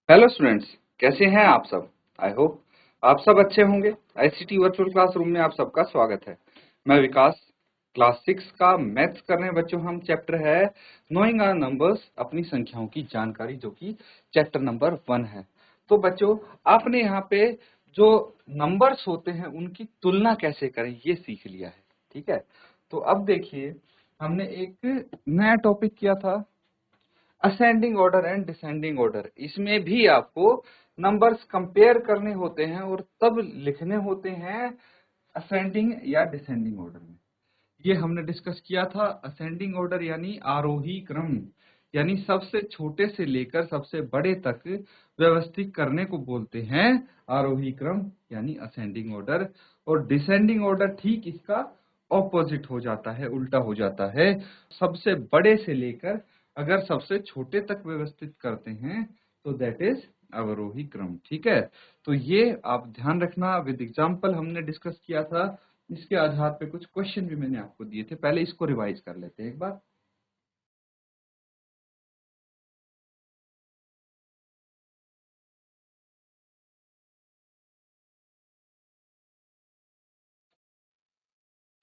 Hello students, कैसे हैं आप सब। आई होप आप सब अच्छे होंगे। आईसीटी वर्चुअल क्लासरूम में आप सबका स्वागत है। मैं विकास, क्लास 6 का मैथ्स कर रहे हैं बच्चों। हम चैप्टर है नोइंग आवर नंबर्स, अपनी संख्याओं की जानकारी, जो कि चैप्टर नंबर 1 है। तो बच्चों, आपने यहाँ पे जो नंबर्स होते हैं उनकी तुलना कैसे करें ये सीख लिया है, ठीक है। तो अब देखिए, हमने एक नया टॉपिक किया था ascending order and descending order. इसमें भी आपको नंबर्स कंपेयर करने होते हैं और तब लिखने होते हैं असेंडिंग या डिसेंडिंग ऑर्डर में। ये हमने डिस्कस किया था। असेंडिंग ऑर्डर यानी आरोही क्रम, यानी सबसे छोटे से लेकर सबसे बड़े तक व्यवस्थित करने को बोलते हैं आरोही क्रम यानी असेंडिंग ऑर्डर। और डिसेंडिंग ऑर्डर ठीक इसका ऑपोजिट हो जाता है, उल्टा हो जाता है। सबसे बड़े से लेकर अगर सबसे छोटे तक व्यवस्थित करते हैं तो दैट इज अवरोही क्रम, ठीक है। तो ये आप ध्यान रखना। विद एग्जांपल हमने डिस्कस किया था। इसके आधार पे कुछ क्वेश्चन भी मैंने आपको दिए थे, पहले इसको रिवाइज कर लेते हैं एक बार।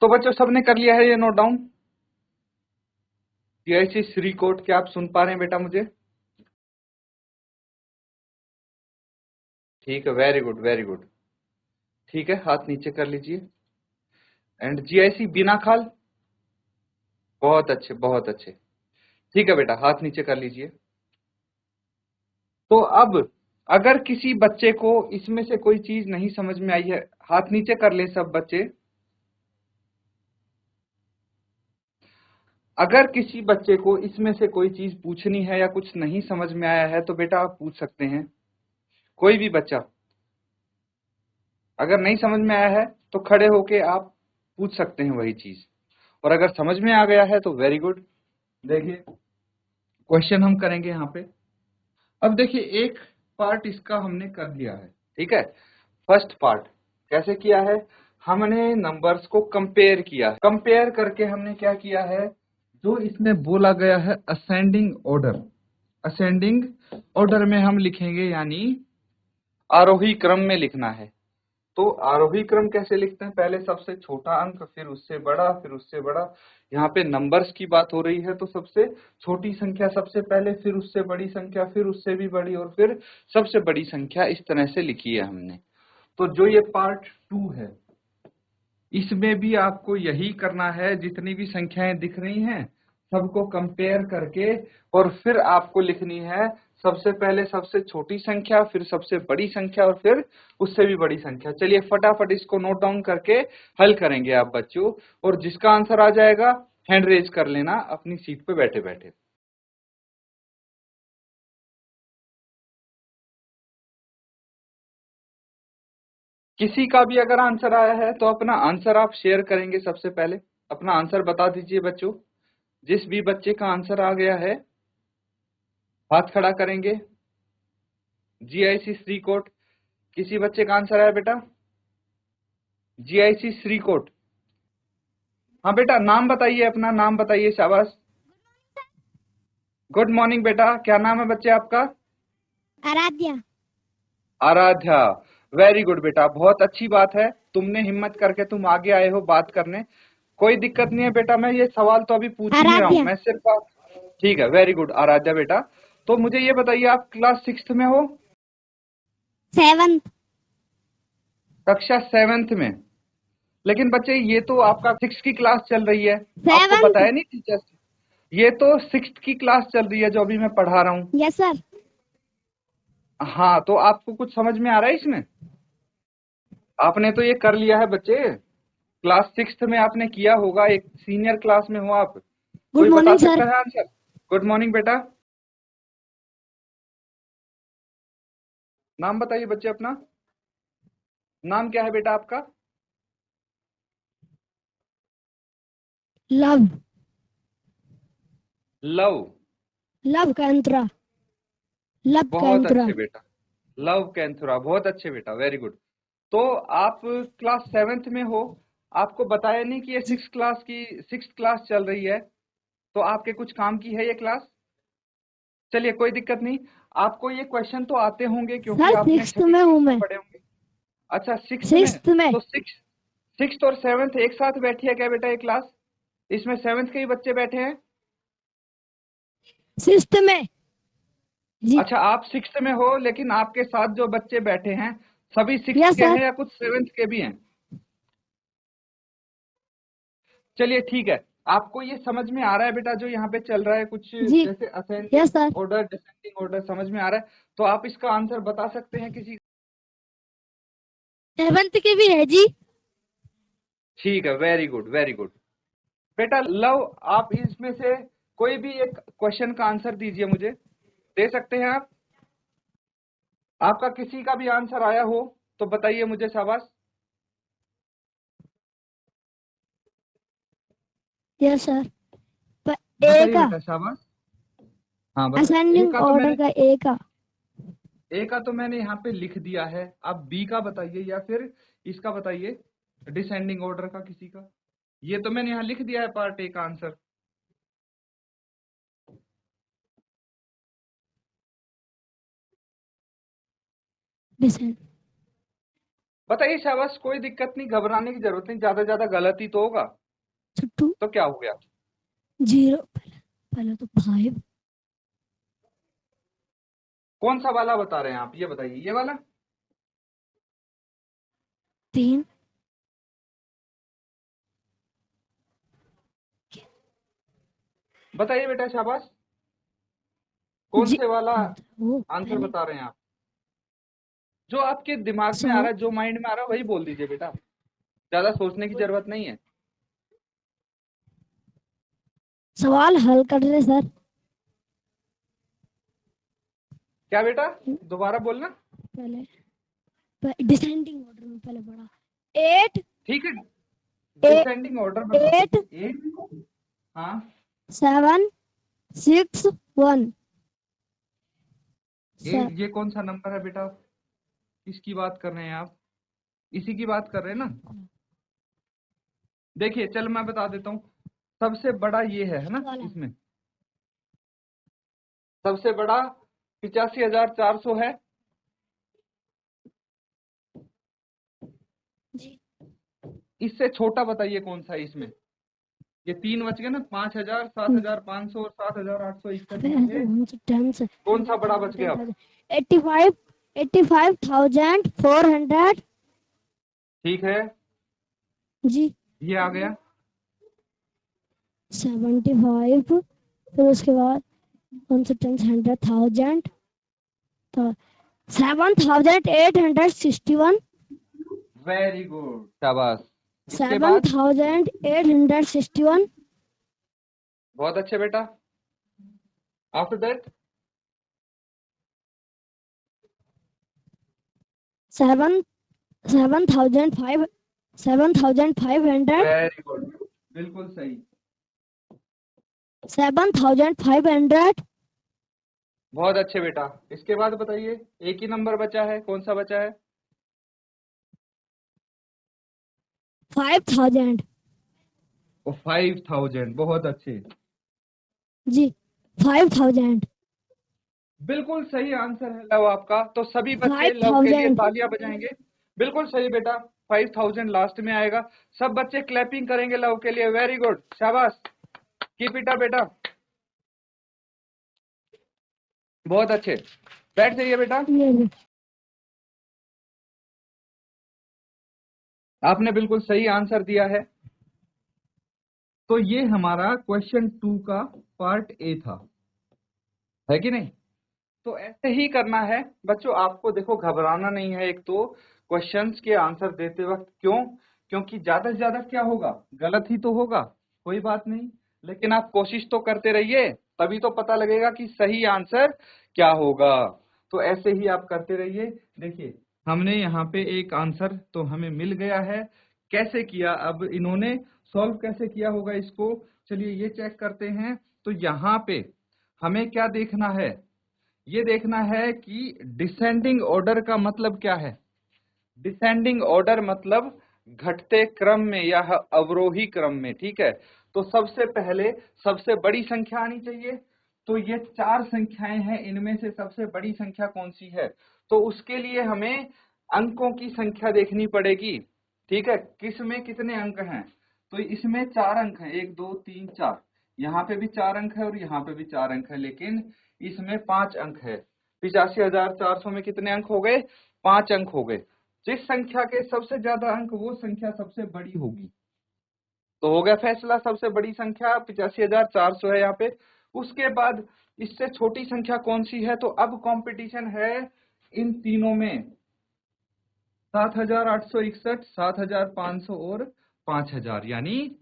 तो बच्चों, सबने कर लिया है ये नोट डाउन? पीआईसी श्री कोट, क्या आप सुन पा रहे हैं बेटा मुझे? ठीक है, वेरी गुड वेरी गुड। ठीक है, हाथ नीचे कर लीजिए। एंड जीआईसी बिना खाल, बहुत अच्छे बहुत अच्छे। ठीक है बेटा, हाथ नीचे कर लीजिए। तो अब अगर किसी बच्चे को इसमें से कोई चीज नहीं समझ में आई है, हाथ नीचे कर ले सब बच्चे। अगर किसी बच्चे को इसमें से कोई चीज पूछनी है या कुछ नहीं समझ में आया है तो बेटा आप पूछ सकते हैं। कोई भी बच्चा अगर नहीं समझ में आया है तो खड़े होके आप पूछ सकते हैं वही चीज। और अगर समझ में आ गया है तो वेरी गुड। देखिए, क्वेश्चन हम करेंगे यहाँ पे। अब देखिए, एक पार्ट इसका हमने कर लिया है, ठीक है। फर्स्ट पार्ट कैसे किया है? हमने नंबर्स को कंपेयर किया है। कंपेयर करके हमने क्या किया है, जो इसमें बोला गया है असेंडिंग ऑर्डर, असेंडिंग ऑर्डर में हम लिखेंगे, यानी आरोही क्रम में लिखना है। तो आरोही क्रम कैसे लिखते हैं? पहले सबसे छोटा अंक, फिर उससे बड़ा, फिर उससे बड़ा। यहाँ पे नंबर्स की बात हो रही है तो सबसे छोटी संख्या सबसे पहले, फिर उससे बड़ी संख्या, फिर उससे भी बड़ी, और फिर सबसे बड़ी संख्या। इस तरह से लिखी है हमने। तो जो ये पार्ट 2 है, इसमें भी आपको यही करना है। जितनी भी संख्याएं दिख रही हैं सबको कंपेयर करके, और फिर आपको लिखनी है सबसे पहले सबसे छोटी संख्या, फिर सबसे बड़ी संख्या, और फिर उससे भी बड़ी संख्या। चलिए फटाफट इसको नोट डाउन करके हल करेंगे आप बच्चों। और जिसका आंसर आ जाएगा हैंड रेज कर लेना अपनी सीट पे बैठे बैठे। किसी का भी अगर आंसर आया है तो अपना आंसर आप शेयर करेंगे। सबसे पहले अपना आंसर बता दीजिए बच्चों। जिस भी बच्चे का आंसर आ गया है हाथ खड़ा करेंगे। जीआईसी श्री कोट, किसी बच्चे का आंसर आया बेटा? जीआईसी श्री कोट, हाँ बेटा, नाम बताइए, अपना नाम बताइए। शाबाश, गुड मॉर्निंग बेटा। क्या नाम है बच्चे आपका? आराध्या। आराध्या, वेरी गुड बेटा, बहुत अच्छी बात है। तुमने हिम्मत करके तुम आगे आए हो बात करने। कोई दिक्कत नहीं है बेटा, मैं ये सवाल तो अभी पूछ ही नहीं रहा हूँ, आराध्या मैं सिर्फ ठीक है, वेरी गुड आराध्या बेटा। तो मुझे ये बताइए, आप क्लास 6 में हो? 7th। कक्षा 7th में? लेकिन बच्चे ये तो आपका 6 की क्लास चल रही है, आपको 7th। बताया नहीं टीचर्स? ये तो 6 की क्लास चल रही है जो अभी मैं पढ़ा रहा हूँ। Yes sir. हाँ, तो आपको कुछ समझ में आ रहा है इसमें? आपने तो ये कर लिया है बच्चे, क्लास 6 में आपने किया होगा, एक सीनियर क्लास में हो आप। गुड कोई बता मॉर्निंग सर। सकता है आंसर? गुड मॉर्निंग बेटा। नाम बताइए बच्चे अपना। नाम क्या है बेटा आपका? लव। लव। लव कैंथरा। लव बहुत कैंथरा। अच्छे बेटा, लव कैंथुरा, बहुत अच्छे बेटा, वेरी गुड। तो आप क्लास 7th में हो, आपको बताया नहीं कि ये 6th क्लास चल रही है, तो आपके कुछ काम की है ये क्लास? चलिए कोई दिक्कत नहीं, आपको ये क्वेश्चन तो आते होंगे क्योंकि सर आपने 6th में हूँ मैं। पढ़े होंगे। अच्छा 6th में, 6th में। तो 6th और 7th एक साथ बैठी है क्या बेटा ये क्लास? इसमें 7th के ही बच्चे बैठे हैं? 6th में जी। अच्छा आप 6th में हो, लेकिन आपके साथ जो बच्चे बैठे हैं सभी 6th यस के सर। हैं या कुछ 7th के भी हैं? चलिए ठीक है, आपको ये समझ में आ रहा है बेटा जो यहाँ पे चल रहा है कुछ जी। जैसे ascending yes sir. Order descending order, समझ में आ रहा है? तो आप इसका आंसर बता सकते हैं किसी? 7th के भी है जी। ठीक है, वेरी गुड वेरी गुड। बेटा लव, आप इसमें से कोई भी एक क्वेश्चन का आंसर दीजिए मुझे, दे सकते हैं आप? आपका किसी का भी आंसर आया हो तो बताइए मुझे, शाबाश। Yes sir. ए बताइए का बेटा, शाबाश। हाँ बताइए। असेंडिंग ऑर्डर का ए का। ए का तो मैंने यहाँ पे लिख दिया है, आप बी का बताइए या फिर इसका बताइए, डिसेंडिंग ऑर्डर का किसी का। ये तो मैंने यहाँ लिख दिया है पार्ट ए का आंसर। डिसेंड। बताइए शाबाश, कोई दिक्कत नहीं, घबराने की जरूरत नहीं, ज्यादा ज्यादा गलती तो होगा, छुट्टू तो क्या हो गया? 0। पहले तो 5। कौन सा वाला बता रहे हैं आप, ये बताइए, ये वाला? 3। बताइए बेटा, शाबाश। कौन जी से वाला वो आंसर पहले बता रहे हैं आप? जो आपके दिमाग में आ 100। रहा है, जो माइंड में आ रहा है वही बोल दीजिए बेटा, ज्यादा सोचने की जरूरत नहीं है। सवाल हल कर रहे सर। क्या बेटा, दोबारा बोलना। पहले डिसेंडिंग ऑर्डर में पहले पढ़ा 8। ठीक है, 8 डिसेंडिंग ऑर्डर में बताओ। 8 8, हाँ 7 6 1 8, सर। ये कौन सा नंबर है बेटा? किसकी बात कर रहे हैं आप? इसी की बात कर रहे हैं ना? देखिए चल मैं बता देता हूँ, सबसे बड़ा ये है ना इसमें, सबसे बड़ा 85,400 है जी। इससे छोटा बताइए कौन सा है इसमें? ये 3 बच गए ना, 5,000, 7,500 और 7,800, इस तरीके से कौन सा बड़ा बच गया? 85 85,400 ठीक है, जी। ये आ गया। 75 फिर उसके बाद 100,000 तो 7,861 वेरी गुड, शाबाश। इसके बाद 7,861 बहुत अच्छे बेटा। आफ्टर दैट 7,500 वेरी गुड, बिल्कुल सही। 7,500 बहुत अच्छे बेटा। इसके बाद बताइए, एक ही नंबर बचा है, कौन सा बचा है? 5,000 वो 5,000, बहुत अच्छे। जी। 5,000 बिल्कुल सही आंसर है लव आपका, तो सभी बच्चे लव के लिए 5,000 तालियां बजाएंगे। बिल्कुल सही बेटा, 5,000 लास्ट में आएगा। सब बच्चे क्लैपिंग करेंगे लव के लिए, वेरी गुड, शाबाश, कीप इट अप बेटा, बहुत अच्छे। बैठ जाइए बेटा, आपने बिल्कुल सही आंसर दिया है। तो ये हमारा क्वेश्चन 2 का पार्ट ए था, है कि नहीं? तो ऐसे ही करना है बच्चों, आपको देखो घबराना नहीं है। एक तो क्वेश्चंस के आंसर देते वक्त, क्यों? क्योंकि ज्यादा से ज्यादा क्या होगा, गलत ही तो होगा, कोई बात नहीं, लेकिन आप कोशिश तो करते रहिए, तभी तो पता लगेगा कि सही आंसर क्या होगा। तो ऐसे ही आप करते रहिए। देखिए हमने यहाँ पे एक आंसर तो हमें मिल गया है, कैसे किया, अब इन्होंने सॉल्व कैसे किया होगा इसको, चलिए ये चेक करते हैं। तो यहाँ पे हमें क्या देखना है, ये देखना है कि डिसेंडिंग ऑर्डर का मतलब क्या है। डिसेंडिंग ऑर्डर मतलब घटते क्रम में या अवरोही क्रम में, ठीक है? तो सबसे पहले सबसे बड़ी संख्या आनी चाहिए, तो ये 4 संख्याएं हैं, इनमें से सबसे बड़ी संख्या कौन सी है? तो उसके लिए हमें अंकों की संख्या देखनी पड़ेगी। ठीक है, किस में कितने अंक हैं? तो इसमें 4 अंक हैं, 1 2 3 4। यहाँ पे भी 4 अंक है और यहाँ पे भी 4 अंक है, लेकिन इसमें 5 अंक है। 85,400 में कितने अंक हो गए? 5 अंक हो गए। जिस संख्या के सबसे ज्यादा अंक, वो संख्या सबसे बड़ी होगी। तो हो गया फैसला, सबसे बड़ी संख्या 85,400 है यहाँ पे। उसके बाद इससे छोटी संख्या कौन सी है? तो अब कंपटीशन है इन तीनों में, 7,861, 7,500 और 5,000, यानी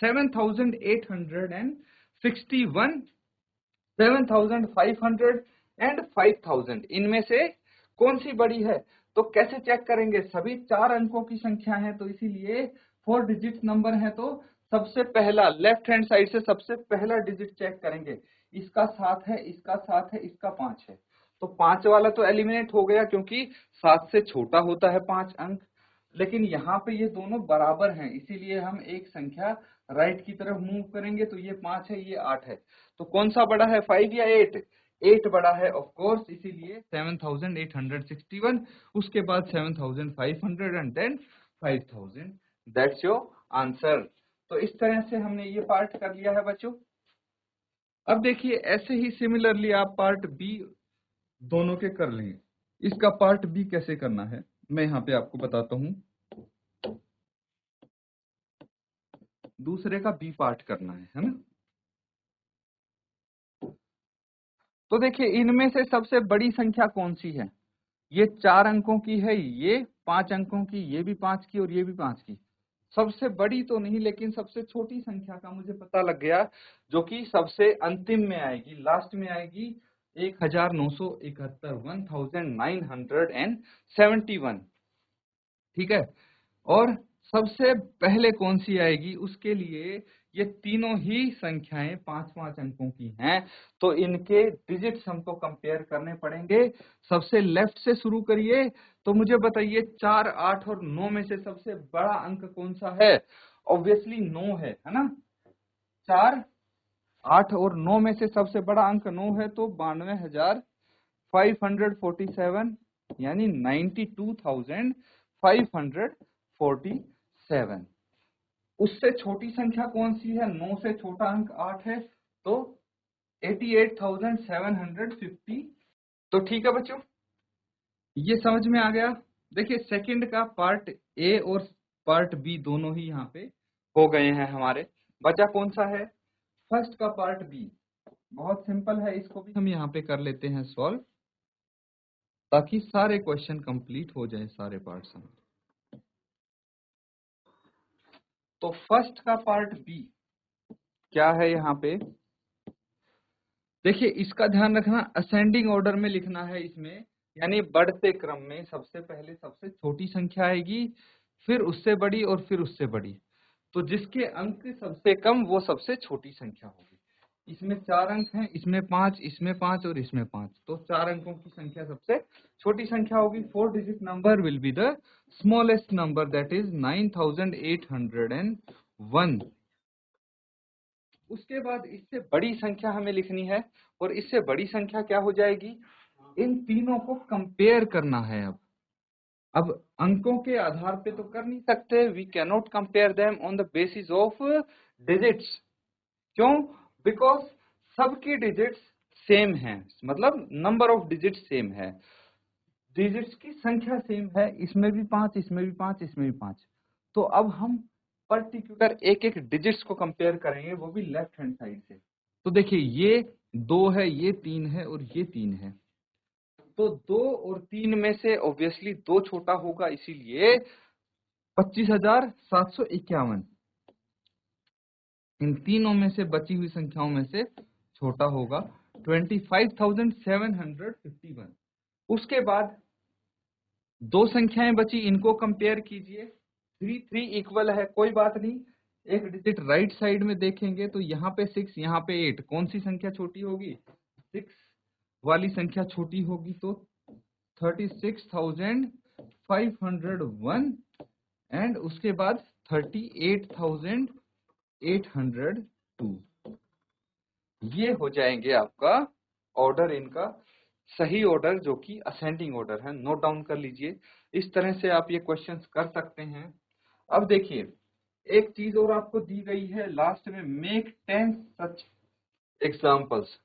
7,861, 7,500 एंड 5,000। इनमें से कौन सी बड़ी है? तो कैसे चेक करेंगे? सभी 4 अंकों की संख्या है, तो इसीलिए 4 डिजिट नंबर है, तो सबसे पहला लेफ्ट हैंड साइड से सबसे पहला डिजिट चेक करेंगे। इसका 7 है, इसका 7 है, इसका 5 है, तो 5 वाला तो एलिमिनेट हो गया क्योंकि 7 से छोटा होता है 5 अंक। लेकिन यहाँ पे ये दोनों बराबर हैं, इसीलिए हम एक संख्या राइट की तरफ मूव करेंगे, तो ये 5 है, ये 8 है। तो कौन सा बड़ा है, 5 या 8? 8 बड़ा है ऑफ कोर्स, इसीलिए 7,861, उसके बाद 7,500 and then 5,000। That's your answer. तो इस तरह से हमने ये पार्ट कर लिया है बच्चों। अब देखिए, ऐसे ही सिमिलरली आप पार्ट बी दोनों के कर लेंगे। इसका पार्ट बी कैसे करना है मैं यहाँ पे आपको बताता हूँ। दूसरे का बी पार्ट करना है ना? तो देखिए, इनमें से सबसे बड़ी संख्या कौन सी है? ये 4 अंकों की है, ये 5 अंकों की, ये भी 5 की और ये भी 5 की। सबसे बड़ी तो नहीं, लेकिन सबसे छोटी संख्या का मुझे पता लग गया, जो कि सबसे अंतिम में आएगी, लास्ट में आएगी, 1,971, 1,971। ठीक है, और सबसे पहले कौन सी आएगी? उसके लिए ये तीनों ही संख्याएं 5-5 अंकों की हैं, तो इनके डिजिट्स हमको कंपेयर करने पड़ेंगे। सबसे लेफ्ट से शुरू करिए, तो मुझे बताइए 4, 8 और 9 में से सबसे बड़ा अंक कौन सा है? ऑब्वियसली 9 है ना? 4, 8 और 9 में से सबसे बड़ा अंक 9 है, तो 92,547, यानी 92,547। उससे छोटी संख्या कौन सी है? 9 से छोटा अंक 8 है, तो 88,750। तो ठीक है बच्चों, ये समझ में आ गया। देखिए, सेकंड का पार्ट ए और पार्ट बी दोनों ही यहाँ पे हो गए हैं हमारे। बचा कौन सा है? फर्स्ट का पार्ट बी। बहुत सिंपल है, इसको भी हम यहाँ पे कर लेते हैं सॉल्व, ताकि सारे क्वेश्चन कंप्लीट हो जाए, सारे पार्ट्स हम। तो फर्स्ट का पार्ट बी क्या है यहाँ पे? देखिए, इसका ध्यान रखना, असेंडिंग ऑर्डर में लिखना है इसमें, यानी बढ़ते क्रम में सबसे पहले सबसे छोटी संख्या आएगी, फिर उससे बड़ी और फिर उससे बड़ी। तो जिसके अंक सबसे कम वो सबसे छोटी संख्या होगी। इसमें 4 अंक हैं, इसमें 5, इसमें 5 और इसमें 5, तो 4 अंकों की संख्या सबसे छोटी संख्या होगी। 4 digit number will be the smallest number, that is 9,801। उसके बाद इससे बड़ी संख्या हमें लिखनी है, और इससे बड़ी संख्या क्या हो जाएगी? इन तीनों को कंपेयर करना है। अब अंकों के आधार पे तो कर नहीं सकते, we cannot compare them on the basis of digits. क्यों? बिकॉज सबकी डिजिट्स सेम हैं, मतलब नंबर ऑफ डिजिट्स सेम है, डिजिट्स की संख्या सेम है, इसमें भी 5, इसमें भी 5, इसमें भी 5। तो अब हम पर्टिकुलर एक एक डिजिट्स को कंपेयर करेंगे, वो भी लेफ्ट हैंड साइड से। तो देखिए, ये 2 है, ये 3 है और ये 3 है, तो 2 और 3 में से ऑब्वियसली 2 छोटा होगा, इसीलिए 25,751 इन तीनों में से बची हुई संख्याओं में से छोटा होगा, 25,751। उसके बाद 2 संख्याएं बची, इनको कंपेयर कीजिए। 3 3 इक्वल है, कोई बात नहीं, एक डिजिट राइट साइड में देखेंगे तो यहाँ पे 6, यहाँ पे 8, कौन सी संख्या छोटी होगी? 6 वाली संख्या छोटी होगी, तो 36,501 एंड उसके बाद 38,802। ये हो जाएंगे आपका ऑर्डर, इनका सही ऑर्डर जो कि असेंडिंग ऑर्डर है। नोट डाउन कर लीजिए। इस तरह से आप ये क्वेश्चंस कर सकते हैं। अब देखिए एक चीज और आपको दी गई है लास्ट में, मेक 10 सच एग्जाम्पल्स।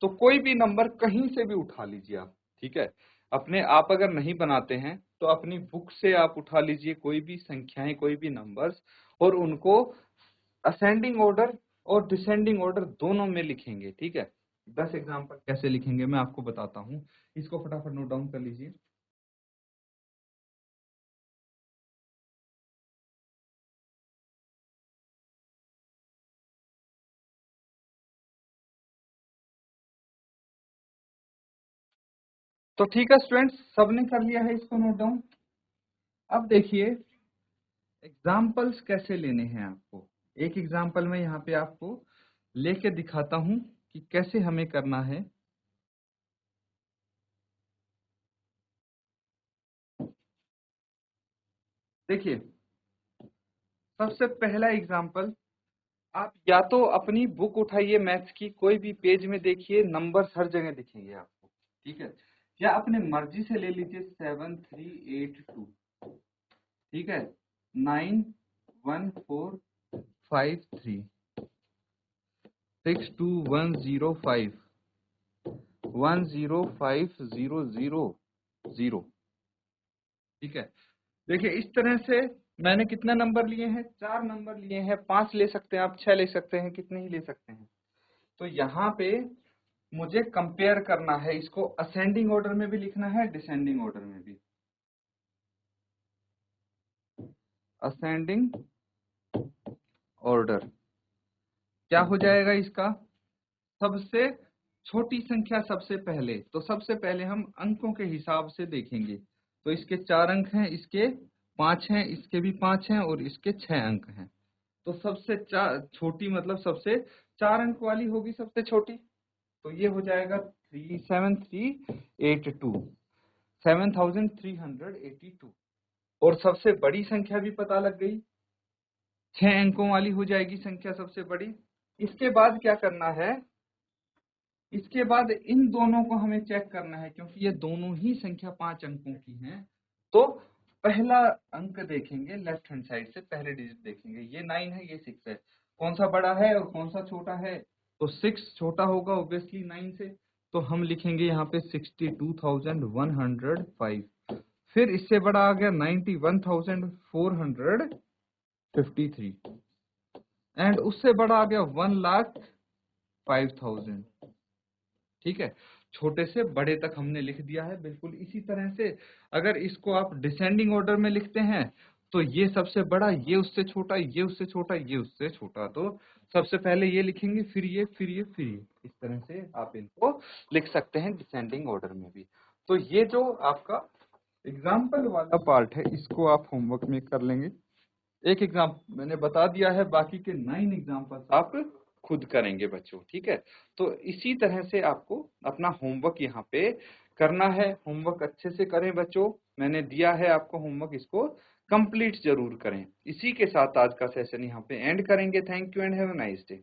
तो कोई भी नंबर कहीं से भी उठा लीजिए आप, ठीक है। अपने आप अगर नहीं बनाते हैं तो अपनी बुक से आप उठा लीजिए कोई भी संख्याएं, कोई भी नंबर्स, और उनको असेंडिंग ऑर्डर और डिसेंडिंग ऑर्डर दोनों में लिखेंगे, ठीक है। 10 एग्जाम्पल कैसे लिखेंगे मैं आपको बताता हूँ, इसको फटाफट नोट डाउन कर लीजिए। तो ठीक है स्टूडेंट्स, सबने कर लिया है इसको नोट डाउन। अब देखिए एग्जाम्पल्स कैसे लेने हैं आपको। एक एग्जाम्पल में यहाँ पे आपको लेके दिखाता हूँ कि कैसे हमें करना है। देखिए सबसे पहला एग्जाम्पल, आप या तो अपनी बुक उठाइए मैथ्स की, कोई भी पेज में देखिए, नंबर्स हर जगह दिखेंगे आपको, ठीक है। या अपने मर्जी से ले लीजिए 7382, ठीक है, 91453 62105 105000, ठीक है। देखिए इस तरह से मैंने कितना नंबर लिए हैं, 4 नंबर लिए हैं, 5 ले सकते हैं आप, 6 ले सकते हैं, कितने ही ले सकते हैं। तो यहाँ पे मुझे कंपेयर करना है, इसको असेंडिंग ऑर्डर में भी लिखना है, डिसेंडिंग ऑर्डर में भी। असेंडिंग ऑर्डर क्या हो जाएगा इसका, सबसे छोटी संख्या सबसे पहले, तो सबसे पहले हम अंकों के हिसाब से देखेंगे। तो इसके 4 अंक हैं, इसके 5 हैं, इसके भी 5 हैं और इसके 6 अंक हैं। तो सबसे छोटी मतलब सबसे 4 अंक वाली होगी सबसे छोटी, तो ये हो जाएगा 7382, 7382। और सबसे बड़ी संख्या भी पता लग गई, 6 अंकों वाली हो जाएगी संख्या सबसे बड़ी। इसके बाद क्या करना है, इसके बाद इन दोनों को हमें चेक करना है, क्योंकि ये दोनों ही संख्या 5 अंकों की हैं। तो पहला अंक देखेंगे लेफ्ट हैंड साइड से, पहले डिजिट देखेंगे, ये 9 है, ये 6 है, कौन सा बड़ा है और कौन सा छोटा है। तो 6 छोटा होगा ऑब्वियसली 9 से, तो हम लिखेंगे यहाँ पे 62,105। फिर इससे बड़ा आ गया 91,453, एंड उससे बड़ा आ गया 1,05,000, ठीक है। छोटे से बड़े तक हमने लिख दिया है। बिल्कुल इसी तरह से अगर इसको आप डिसेंडिंग ऑर्डर में लिखते हैं तो ये सबसे बड़ा, ये उससे छोटा, ये उससे छोटा, ये उससे छोटा, तो सबसे पहले ये लिखेंगे, फिर ये, फिर ये, फिर ये। इस तरह से आप इनको लिख सकते हैं डिसेंडिंग ऑर्डर में भी। तो ये जो आपका एग्जाम्पल वाला पार्ट है इसको आप होमवर्क में कर लेंगे। एक एग्जाम मैंने बता दिया है, बाकी के 9 एग्जाम्पल्स आप खुद करेंगे बच्चों, ठीक है। तो इसी तरह से आपको अपना होमवर्क यहाँ पे करना है। होमवर्क अच्छे से करें बच्चों, मैंने दिया है आपको होमवर्क, इसको कंप्लीट जरूर करें। इसी के साथ आज का सेशन यहाँ पे एंड करेंगे। Thank you and have a nice day.